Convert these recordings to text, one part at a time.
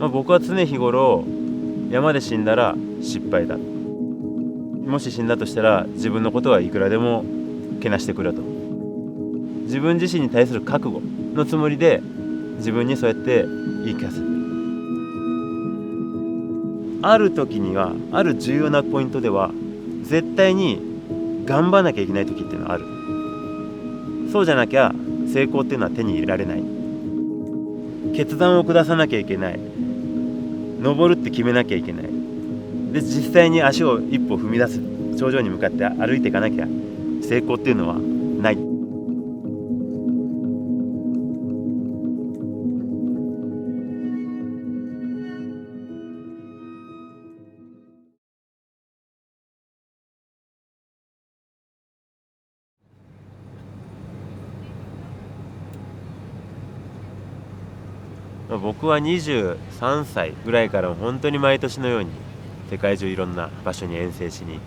僕は常日頃山で死んだら失敗だ、もし死んだとしたら自分のことはいくらでもけなしてくれと、自分自身に対する覚悟のつもりで自分にそうやって言い聞かせてる。ある時には、ある重要なポイントでは絶対に頑張らなきゃいけない時っていうのはある。そうじゃなきゃ成功っていうのは手に入れられない。決断を下さなきゃいけない。登るって決めなきゃいけない。で実際に足を一歩踏み出す、頂上に向かって歩いていかなきゃ成功っていうのはない。僕は23歳ぐらいから本当に毎年のように世界中いろんな場所に遠征しに行って、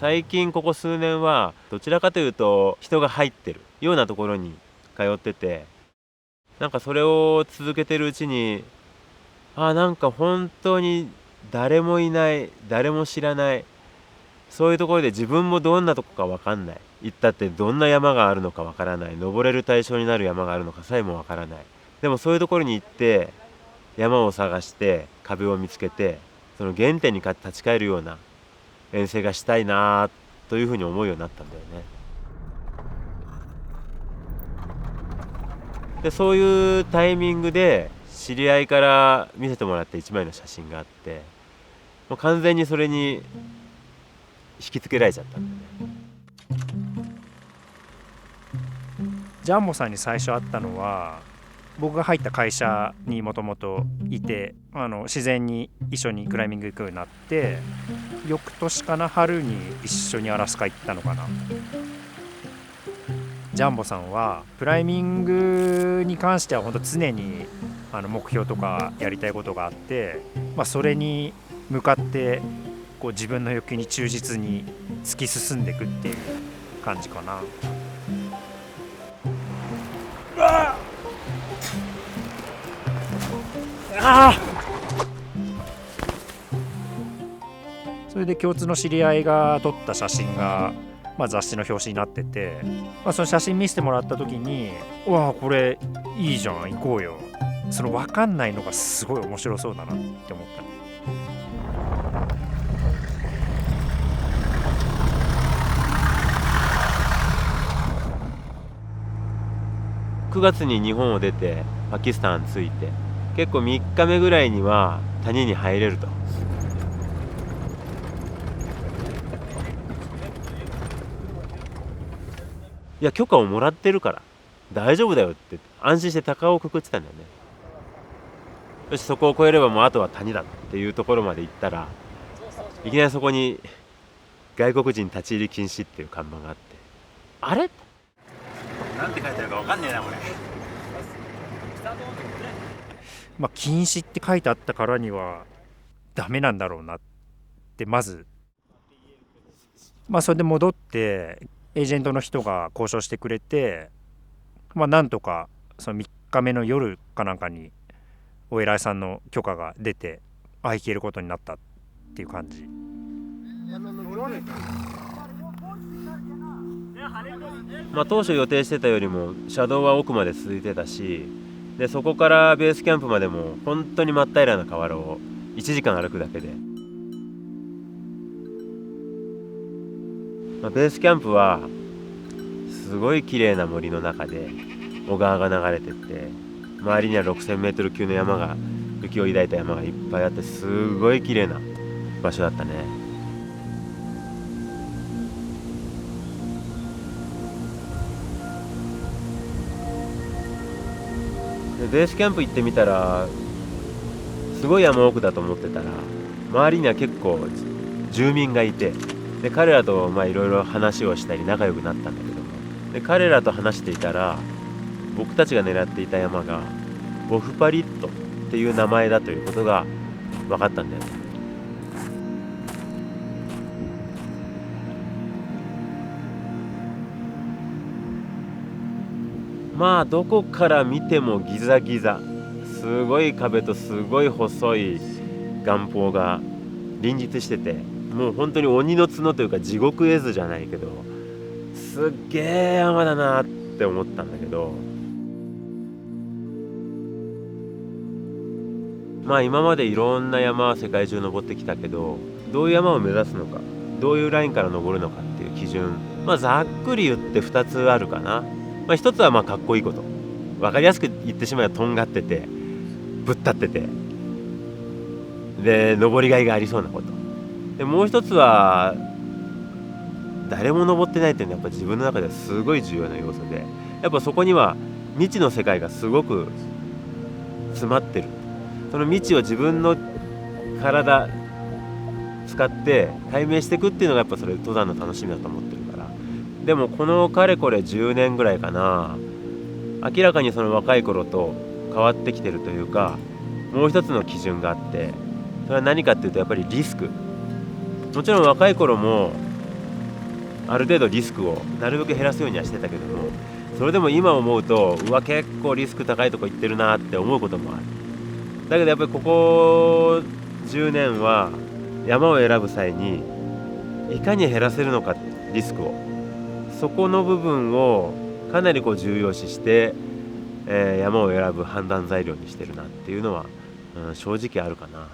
最近ここ数年はどちらかというと人が入ってるようなところに通ってて、なんかそれを続けてるうちに、なんか本当に誰もいない、誰も知らない、そういうところで自分もどんなとこか分かんない、行ったってどんな山があるのか分からない、登れる対象になる山があるのかさえも分からない。でもそういうところに行って山を探して壁を見つけて、その原点に立ち返るような遠征がしたいなというふうに思うようになったんだよね。でそういうタイミングで知り合いから見せてもらった一枚の写真があって、もう完全にそれに引きつけられちゃったんだよね。ジャンボさんに最初会ったのは、僕が入った会社にもともといて、自然に一緒にクライミング行くようになって、翌年かな、春に一緒にアラスカ行ったのかな。ジャンボさんはクライミングに関しては本当常に目標とかやりたいことがあって、それに向かってこう自分の欲求に忠実に突き進んでいくっていう感じかな。それで共通の知り合いが撮った写真が、雑誌の表紙になってて、その写真見せてもらった時に、うわこれいいじゃん、行こうよ。その分かんないのがすごい面白そうだなって思った。9月に日本を出てパキスタン着いて、結構3日目ぐらいには谷に入れると。いや許可をもらってるから大丈夫だよって安心して鷹をくくってたんだよね。よし、そこを越えればもうあとは谷だっていうところまで行ったら、いきなりそこに外国人立ち入り禁止っていう看板があって、あれなんて書いてあるか分かんねえなこれ。禁止って書いてあったからにはダメなんだろうなってまず、それで戻ってエージェントの人が交渉してくれて、なんとかその3日目の夜かなんかにお偉いさんの許可が出て、行けることになったっていう感じ。当初予定してたよりも車道は奥まで続いてたし、でそこからベースキャンプまでも本当に真っ平らな河原を1時間歩くだけで、ベースキャンプはすごい綺麗な森の中で小川が流れてって、周りには 6000 メートル級の山が、雪を抱いた山がいっぱいあって、すごい綺麗な場所だったね。でベースキャンプ行ってみたら、すごい山奥だと思ってたら周りには結構住民がいて、で彼らといろいろ話をしたり仲良くなったんだけども、で彼らと話していたら、僕たちが狙っていた山がボフパリットっていう名前だということが分かったんだよね。どこから見てもギザギザ、すすごい壁とすごい細い岩峰が林立してて、もう本当に鬼の角というか地獄絵図じゃないけど、すっげえ山だなって思ったんだけど、まあ今までいろんな山は世界中登ってきたけど、どういう山を目指すのか、どういうラインから登るのかっていう基準、まあざっくり言って2つあるかな。まあ一つはまあかっこいいこと、分かりやすく言ってしまえばとんがっててぶっ立ってて、で登りがいがありそうなことで、もう一つは誰も登ってないっていうのはやっぱ自分の中ではすごい重要な要素で、やっぱそこには未知の世界がすごく詰まってる。その未知を自分の体使って解明していくっていうのがやっぱそれ登山の楽しみだと思ってるから。でもこのかれこれ10年ぐらいかな、明らかにその若い頃と変わってきてるというか、もう一つの基準があって、それは何かっていうとやっぱりリスク。もちろん若い頃もある程度リスクをなるべく減らすようにはしてたけども、それでも今思うとうわ結構リスク高いとこ行ってるなって思うこともある。だけどやっぱりここ10年は山を選ぶ際にいかに減らせるのか、リスクを、そこの部分をかなり重要視して、山を選ぶ判断材料にしてるなっていうのは、正直あるかな。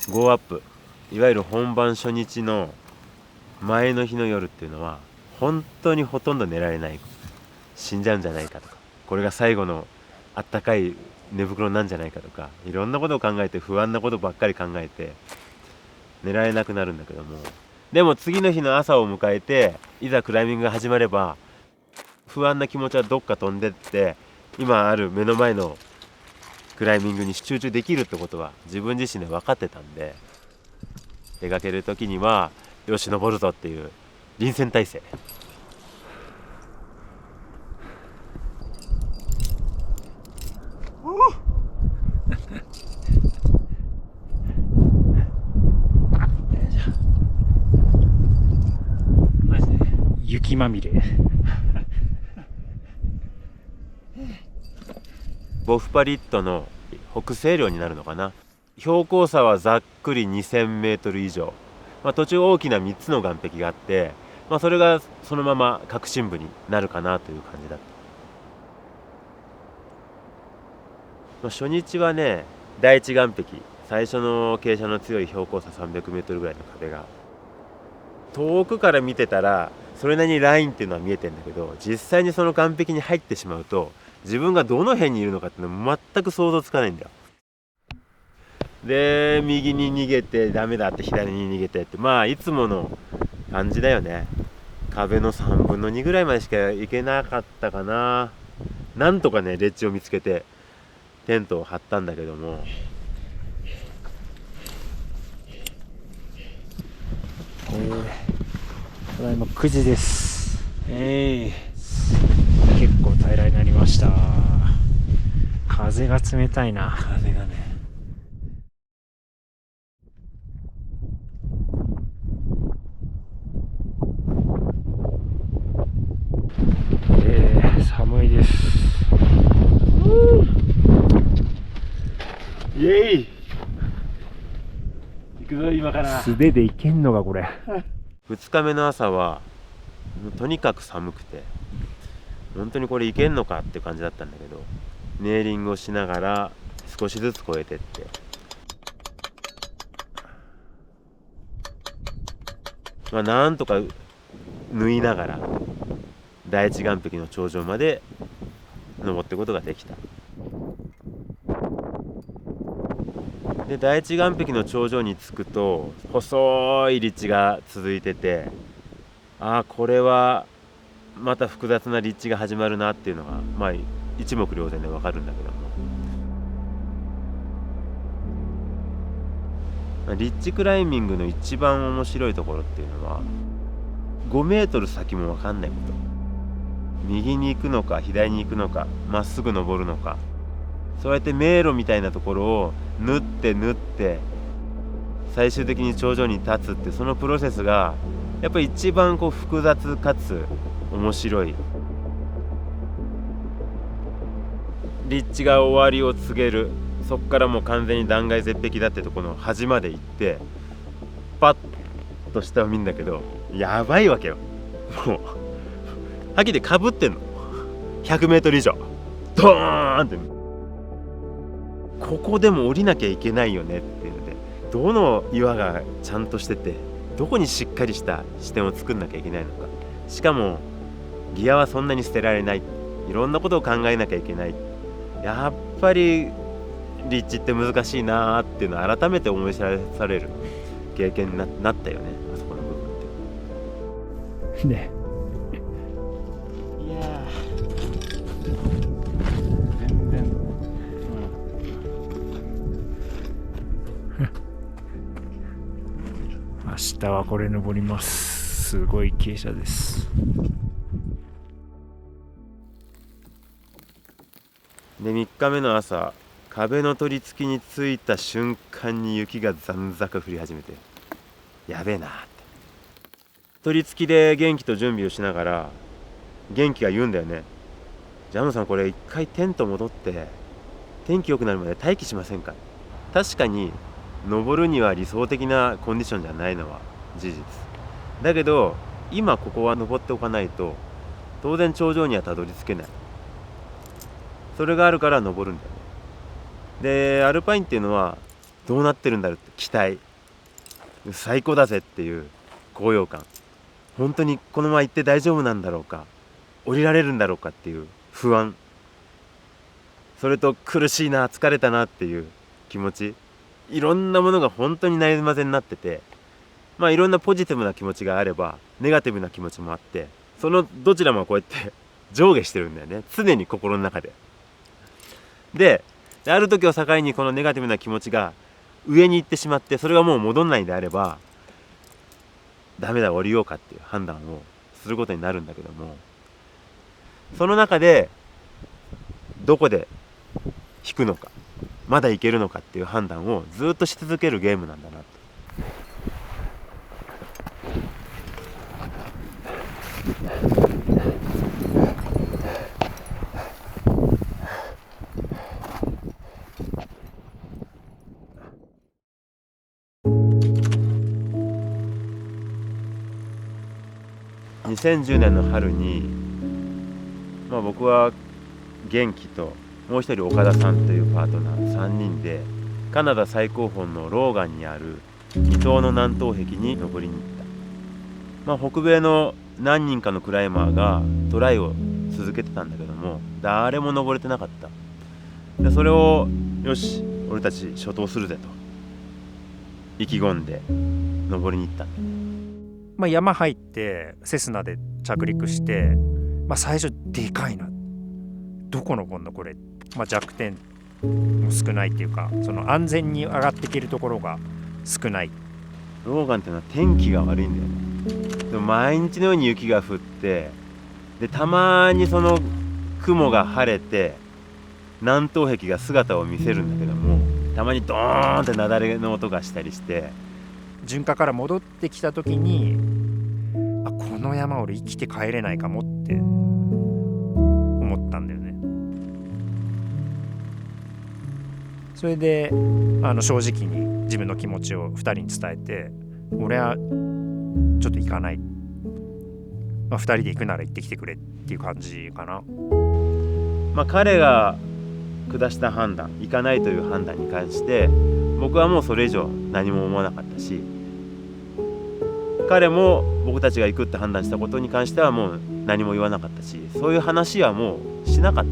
ゴーアップ、いわゆる本番初日の前の日の夜っていうのは本当にほとんど寝られない、死んじゃうんじゃないかとか、これが最後のあったかい寝袋なんじゃないかとか、いろんなことを考えて不安なことばっかり考えて寝られなくなるんだけども、でも次の日の朝を迎えていざクライミングが始まれば不安な気持ちはどっか飛んでって、今ある目の前のクライミングに集中できるってことは自分自身で分かってたんで、出かける時にはよし登るぞっていう臨戦態勢。雪まみれ。ボフパリットの北西稜になるのかな。標高差はざっくり2000メートル以上、途中大きな3つの岩壁があって、それがそのまま核心部になるかなという感じだった。初日はね、第一岩壁、最初の傾斜の強い標高差300メートルぐらいの壁が遠くから見てたらそれなりにラインっていうのは見えてんだけど、実際にその岩壁に入ってしまうと自分がどの辺にいるのかっていうのは全く想像つかないんだよ。で右に逃げてダメだって左に逃げてって、いつもの感じだよね。壁の3分の2ぐらいまでしか行けなかったかな。なんとかね、レッジを見つけてテントを張ったんだけども、ただいま9時です。結構平らになりました。風が冷たいな。風がね。寒いです。イエイ、行くぞ今から。素手でいけんのかこれ。2日目の朝はもうとにかく寒くて、本当にこれいけんのかって感じだったんだけど、ネーリングをしながら少しずつ越えてって、なんとか縫いながら第一岩壁の頂上まで登っていくことができた。で第一岩壁の頂上に着くと細い立地が続いてて、これはまた複雑な立地が始まるなっていうのが一目瞭然でわかるんだけども、リッチクライミングの一番面白いところっていうのは5メートル先も分かんないこと。右に行くのか左に行くのかまっすぐ登るのか、そうやって迷路みたいなところを縫って最終的に頂上に立つって、そのプロセスがやっぱり一番複雑かつ面白い。立地が終わりを告げる、そこからもう完全に断崖絶壁だってとこの端まで行ってパッと下を見るんだけど、やばいわけよ。もうはっきりかぶってんの、100メートル以上ドーンって。ここでも降りなきゃいけないよねっていうので、どの岩がちゃんとしてて、どこにしっかりした視点を作んなきゃいけないのか、しかもギアはそんなに捨てられない、いろんなことを考えなきゃいけない。やっぱり立地って難しいなーっていうのを改めて思い知らされる経験に なったよね、あそこの部分ってね。いや全然、明日はこれ登ります。すごい傾斜です。で3日目の朝、壁の取り付きに着いた瞬間に雪がざんざか降り始めて、やべえなって。取り付きで元気と準備をしながら、元気が言うんだよね。ジャムさん、これ一回テント戻って天気良くなるまで待機しませんか。確かに登るには理想的なコンディションじゃないのは事実だけど、今ここは登っておかないと当然頂上にはたどり着けない。それがあるから登るんだよね。でアルパインっていうのはどうなってるんだろうって期待、最高だぜっていう高揚感、本当にこのまま行って大丈夫なんだろうか、降りられるんだろうかっていう不安、それと苦しいな、疲れたなっていう気持ち、いろんなものが本当に悩みまぜになってて、まあいろんなポジティブな気持ちがあればネガティブな気持ちもあって、そのどちらもこうやって上下してるんだよね、常に心の中で。である時を境にこのネガティブな気持ちが上に行ってしまって、それがもう戻んないんであればダメだ、降りようかっていう判断をすることになるんだけども、その中でどこで引くのか、まだいけるのかっていう判断をずっとし続けるゲームなんだなと。2010年の春に、僕は元気ともう一人岡田さんというパートナー3人でカナダ最高峰のローガンにある未踏の南東壁に登りに行った。北米の何人かのクライマーがトライを続けてたんだけども、誰も登れてなかった。でそれをよし俺たち初登するぜと意気込んで登りに行ったんだ。山入ってセスナで着陸して、最初でかいな、どこ登んのこれ、弱点も少ないっていうか、その安全に上がっていけるところが少ない。ローガンっていうのは天気が悪いんだよね。でも毎日のように雪が降って、でたまにその雲が晴れて南東壁が姿を見せるんだけども、たまにドーンって雪崩の音がしたりして、順化から戻ってきた時に、この山俺生きて帰れないかもって思ったんだよね。それで正直に自分の気持ちを2人に伝えて、俺はちょっと行かない、2人で行くなら行ってきてくれっていう感じかな。彼が下した判断、行かないという判断に関して僕はもうそれ以上何も思わなかったし、彼も僕たちが行くって判断したことに関してはもう何も言わなかったし、そういう話はもうしなかっ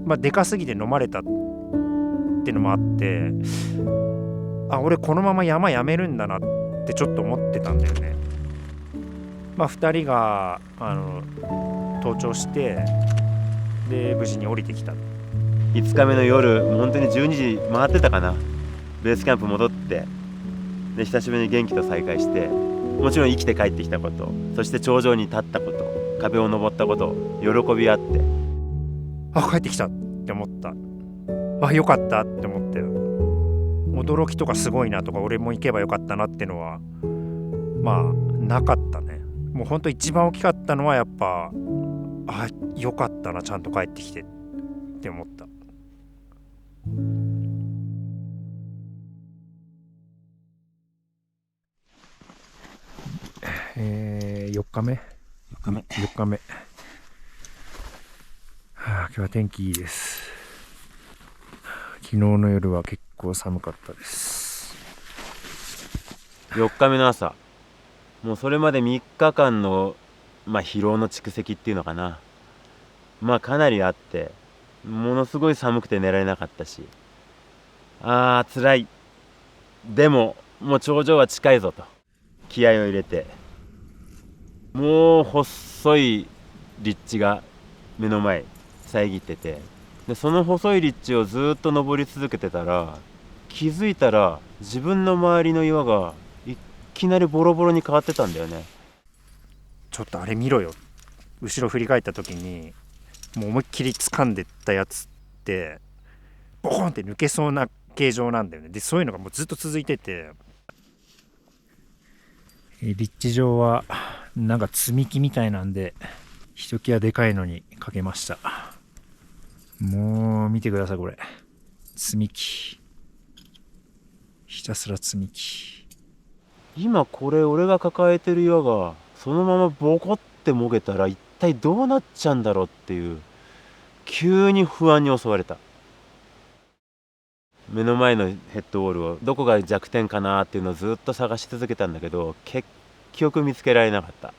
た。でかすぎて飲まれたってのもあって、俺このまま山やめるんだなってちょっと思ってたんだよね。2人が登頂してで無事に降りてきた。5日目の夜、本当に12時回ってたかな、ベースキャンプ戻って、で久しぶりに元気と再会して、もちろん生きて帰ってきたこと、そして頂上に立ったこと、壁を登ったこと、喜び合って、帰ってきたって思った。よかったって思って、驚きとかすごいなとか、俺も行けばよかったなってのはなかったね。もうほんと一番大きかったのはやっぱよかったなちゃんと帰ってきてって思った。4日目4日目、今日は天気いいです。昨日の夜は結構寒かったです。4日目の朝、もうそれまで3日間の疲労の蓄積っていうのかな、かなりあって、ものすごい寒くて寝られなかったし、辛い、でももう頂上は近いぞと気合を入れて、もう細い立地が目の前遮ってて、でその細い立地をずっと登り続けてたら、気づいたら自分の周りの岩がいきなりボロボロに変わってたんだよね。ちょっとあれ見ろよ。後ろ振り返った時にもう思いっきり掴んでったやつってボコンって抜けそうな形状なんだよね。でそういうのがもうずっと続いてて、立地上はなんか積み木みたいなんでひときわでかいのにかけました。もう見てください、これ積み木、ひたすら積み木。今これ俺が抱えてる岩がそのままボコってもげたら一体どうなっちゃうんだろうっていう、急に不安に襲われた。目の前のヘッドウォールをどこが弱点かなっていうのをずっと探し続けたんだけど、結局見つけられなかった。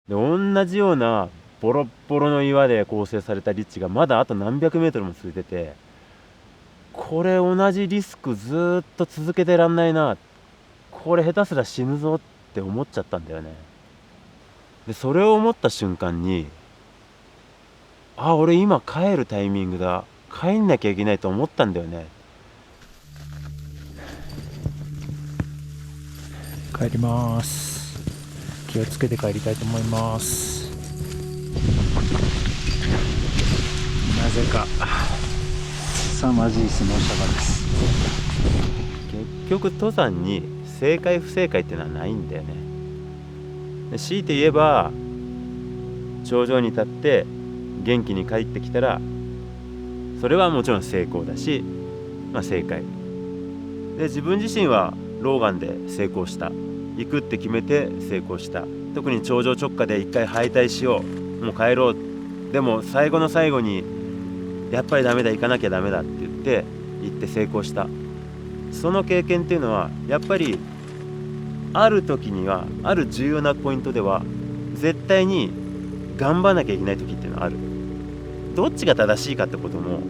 で同じようなボロッボロの岩で構成された立地がまだあと何百メートルも続いてて、これ同じリスクずっと続けてらんないな、これ下手すら死ぬぞって思っちゃったんだよね。でそれを思った瞬間に、俺今帰るタイミングだ、帰んなきゃいけないと思ったんだよね。帰ります。気をつけて帰りたいと思います。なぜか凄まじいスノーシャバです。結局登山に正解不正解ってのはないんだよね。で強いて言えば、頂上に立って元気に帰ってきたらそれはもちろん成功だし、正解で、自分自身はローガンで成功した、行くって決めて成功した。特に頂上直下で一回敗退しよう、もう帰ろう、でも最後の最後にやっぱりダメだ、行かなきゃダメだって言って行って成功した。その経験っていうのはやっぱりある時には、ある重要なポイントでは絶対に頑張らなきゃいけない時っていうのはある。どっちが正しいかってことも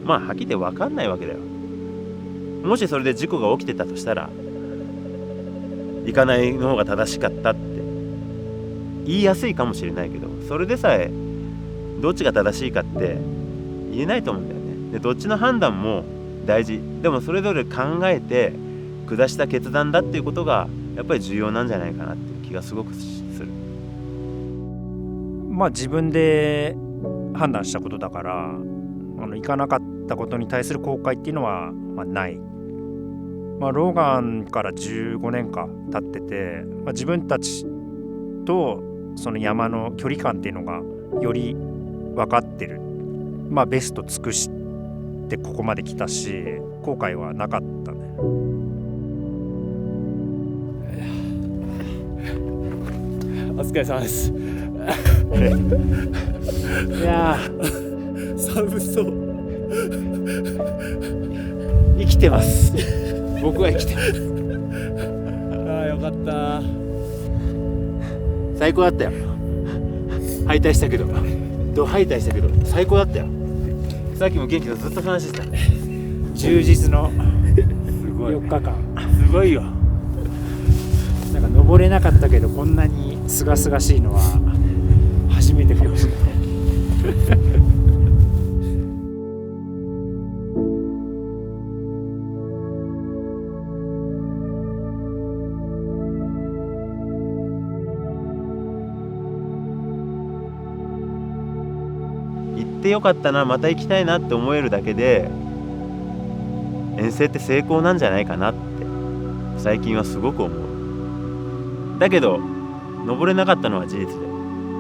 はっきり言って分かんないわけだよ。もしそれで事故が起きてたとしたら、行かないの方が正しかったって言いやすいかもしれないけど、それでさえどっちが正しいかって言えないと思うんだよね。でどっちの判断も大事。でもそれぞれ考えて下した決断だっていうことがやっぱり重要なんじゃないかなっていう気がすごくする。自分で判断したことだから、行かなかったことに対する後悔っていうのは、ない。ローガンから15年か経ってて、自分たちとその山の距離感っていうのがより分かってる。ベスト尽くしてここまで来たし、後悔はなかったね。お疲れ様です。いや寒そう。生きてます僕は生きてます。よかった。最高だったよ。敗退したけど、ド敗退したけど最高だったよ。さっきも元気とずっと話してた。充実のすごい4日間。すごいよ。なんか登れなかったけどこんなに清々しいのは初めてかもしれない。行ってよかったな、また行きたいなって思えるだけで遠征って成功なんじゃないかなって最近はすごく思う。だけど登れなかったのは事実で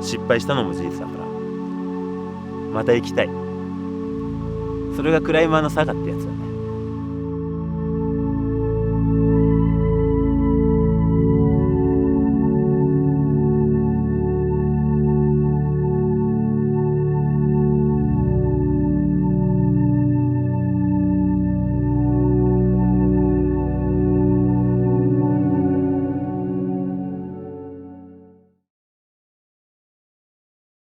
失敗したのも事実だからまた行きたい。それがクライマーの差がってやつだね。